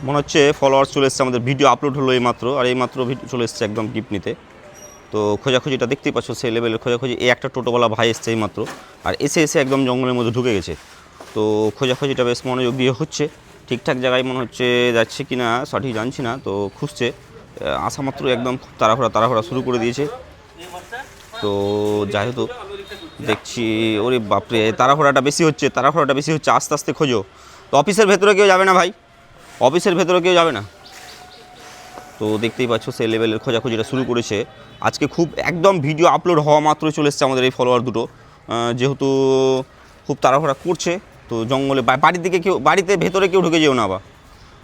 মনে হচ্ছে ফলোয়ার্স চলে এসছে, আমাদের ভিডিও আপলোড হলো এইমাত্র, আর এইমাত্র ভিডিও চলে এসছে একদম গিফট নিতে। তো খোঁজাখুঁজিটা দেখতেই পাচ্ছ, সেই লেভেলের খোঁজাখুঁজি। এই একটা টোটোওয়ালা ভাই এসছে এইমাত্র, আর এসে একদম জঙ্গলের মধ্যে ঢুকে গেছে। তো খোঁজাখুঁজিটা বেশ মনোযোগ দিয়ে হচ্ছে, ঠিকঠাক জায়গায় মনে হচ্ছে যাচ্ছে কি না সঠিক জানছি না। তো খুঁজছে, আসা মাত্র একদম খুব তাড়াহুড়া শুরু করে দিয়েছে। তো যাই হোক দেখছি, ওরে বাপরে তাড়াহুড়াটা বেশি হচ্ছে, আস্তে আস্তে খোঁজো। তো অফিসের ভেতরে কেউ যাবে না ভাই, অফিসের ভেতরে কেউ যাবে না। তো দেখতেই পাচ্ছ সেই লেভেলের খোঁজাখুঁজিটা শুরু করেছে আজকে। খুব একদম ভিডিও আপলোড হওয়া মাত্র চলে এসছে আমাদের এই ফলোয়ার দুটো, যেহেতু খুব তাড়াহুড়া করছে। তো জঙ্গলে বাড়ির দিকে কেউ, বাড়িতে ভেতরে কেউ ঢুকে যেও না বা।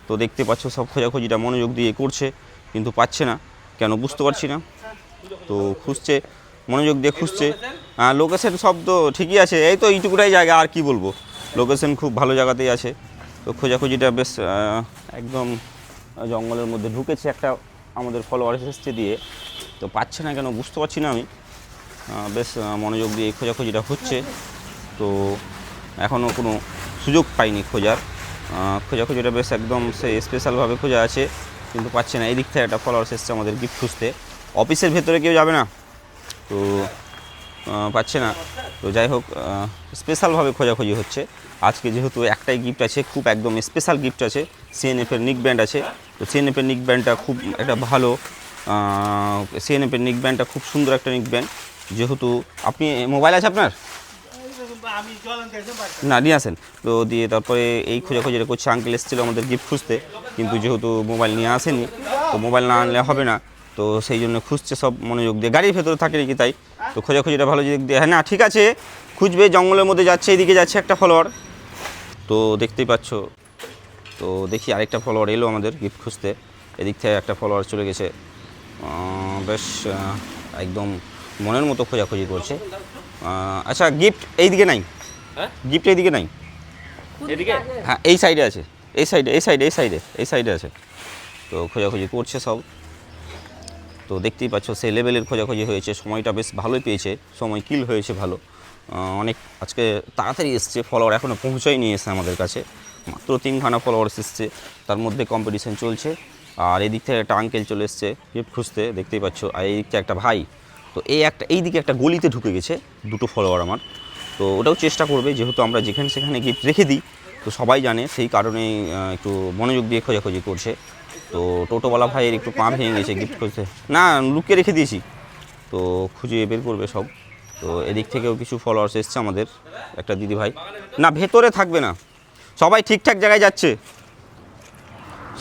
তো দেখতে পাচ্ছ সব খোঁজাখুঁজিটা মনোযোগ দিয়ে করছে, কিন্তু পাচ্ছে না কেন বুঝতে পারছি না। তো খুঁজছে, মনোযোগ দিয়ে খুঁজছে। লোকেশন সব তো ঠিকই আছে, এই তো এইটুকুটাই জায়গা, আর কি বলবো, লোকেশন খুব ভালো জায়গাতেই আছে। তো খোঁজাখুঁজিটা বেশ একদম জঙ্গলের মধ্যে ঢুকেছে একটা আমাদের ফলোয়ার এসেছে দিয়ে। তো পাচ্ছে না কেন বুঝতে পারছি না আমি। বেশ মনোযোগ দিয়ে খোঁজাখুঁজিটা হচ্ছে। তো এখনও কোনো সুযোগ পাইনি খোঁজার। খোঁজাখুঁজিটা বেশ একদম সে স্পেশালভাবে খোঁজা আছে, কিন্তু পাচ্ছে না। এই দিক থেকে একটা ফলোয়ার্স এসছে আমাদের গিফট খুঁজতে, অফিসের ভেতরে কেউ যাবে না। তো পাচ্ছে না। তো যাই হোক, স্পেশালভাবে খোঁজাখুঁজি হচ্ছে আজকে, যেহেতু একটাই গিফট আছে, খুব একদম স্পেশাল গিফট আছে। সিএনএফের নিক ব্যান্ড আছে। তো সিএনএফের নিক ব্যান্ডটা খুব একটা ভালো, সিএনএফের নিক ব্যান্ডটা খুব সুন্দর একটা নিক ব্যান্ড। যেহেতু আপনি মোবাইল আছে আপনার, না নিয়ে আসেন। তো দিয়ে তারপরে এই খোঁজাখুঁজিটা করছে, আঙ্কেল এসেছিলো আমাদের গিফট খুঁজতে, কিন্তু যেহেতু মোবাইল নিয়ে আসেনি, তো মোবাইল না আনলে হবে না। তো সেই জন্য খুঁজছে সব মনোযোগ দিয়ে, গাড়ির ভেতরে থাকে নাকি তাই। তো খোঁজাখুঁজিটা ভালো দিক দিয়ে, হ্যাঁ না ঠিক আছে, খুঁজবে, জঙ্গলের মধ্যে যাচ্ছে, এইদিকে যাচ্ছে একটা ফলোয়ার। তো দেখতেই পাচ্ছ। তো দেখি আরেকটা ফলোয়ার এলো আমাদের গিফট খুঁজতে, এদিক থেকে একটা ফলোয়ার চলে গেছে। বেশ একদম মনের মতো খোঁজাখুঁজি করছে। আচ্ছা গিফট এইদিকে নাই, গিফট এইদিকে নাই, হ্যাঁ এই সাইডে আছে, এই সাইডে আছে। তো খোঁজাখুঁজি করছে সব। তো দেখতেই পাচ্ছ সেই লেভেলের খোঁজাখুঁজি হয়েছে, সময়টা বেশ ভালোই পেয়েছে, সময় কিল হয়েছে ভালো। অনেক আজকে তাড়াতাড়ি এসছে, ফলোয়ার এখনও পৌঁছাই নিয়ে এসছে আমাদের কাছে, মাত্র 3খানা ফলোয়ার্স এসছে, তার মধ্যে কম্পিটিশান চলছে। আর এই দিক থেকে একটা আঙ্কেল চলে এসছে গিফট খুঁজতে, দেখতেই পাচ্ছ। আর এই দিক থেকে একটা ভাই। তো এই দিকে একটা গলিতে ঢুকে গেছে দুটো ফলোয়ার আমার। তো ওটাও চেষ্টা করবে, যেহেতু আমরা যেখানে সেখানে গিফট রেখে দিই, তো সবাই জানে, সেই কারণেই একটু মনোযোগ দিয়ে খোঁজাখুঁজি করছে। তো টোটোওয়ালা ভাইয়ের একটু পা ভেঙে গেছে গিফট খুঁজতে, না লুকিয়ে রেখে দিয়েছি, তো খুঁজে বের করবে সব। তো এদিক থেকেও কিছু ফলোয়ার্স এসছে আমাদের, একটা দিদি ভাই। না ভেতরে থাকবে না, সবাই ঠিকঠাক জায়গায় যাচ্ছে,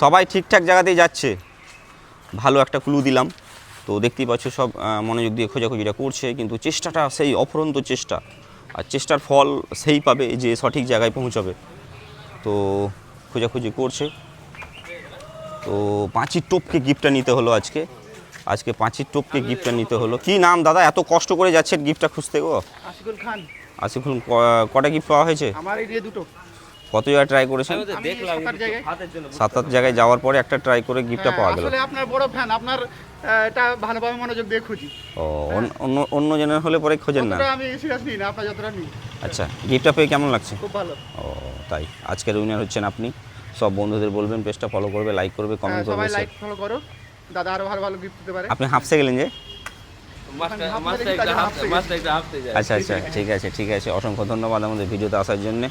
সবাই ঠিকঠাক জায়গাতেই যাচ্ছে, ভালো একটা ক্লু দিলাম। তো দেখতেই পাচ্ছ সব মনোযোগ দিয়ে খোঁজাখুঁজিটা করছে, কিন্তু চেষ্টাটা সেই অফুরন্ত চেষ্টা, আর চেষ্টার ফল সেই পাবে যে সঠিক জায়গায় পৌঁছাবে। তো খোঁজাখুঁজি করছে। তো পাঁচির টোপকে গিফটটা নিতে হলো আজকে পাঁচির টোপকে গিফটটা নিতে হলো। কি নাম দাদা, এত কষ্ট করে যাচ্ছেন গিফটটা খুঁজতে গো? আশিকুল খান। আশিকুল, কটা গিফট পাওয়া হয়েছে? আমার এই দুটো। কত জায়গায় ট্রাই করেছেন? দেখলাম 7-8 জায়গায় যাওয়ার পরে একটা ট্রাই করে গিফটটা পাওয়া গেল। আসলে আপনার বড় ফ্যান, আপনার এটা ভালোভাবে মনোযোগ দিয়ে খুঁজি। ও অন্য জনের হলে পরে খোঁজেন না? আমি সিরিয়াস নিই না, আপনার যতটা নিই। আচ্ছা, গিফটটা পেয়ে কেমন লাগছে? খুব ভালো। ও তাই, আজকের উইনার হচ্ছেন আপনি। সব বন্ধুদের বলবেন পেজটা ফলো করবে, লাইক করবে, কমেন্ট করবে, সবাই লাইক ফলো করো, দাদা আরো ভালো ভালো গিফট দিতে পারে। আপনি হাফসে গেলেন যে? আচ্ছা ঠিক আছে, অসংখ্য ধন্যবাদ আমাদের ভিডিওতে আসার জন্য।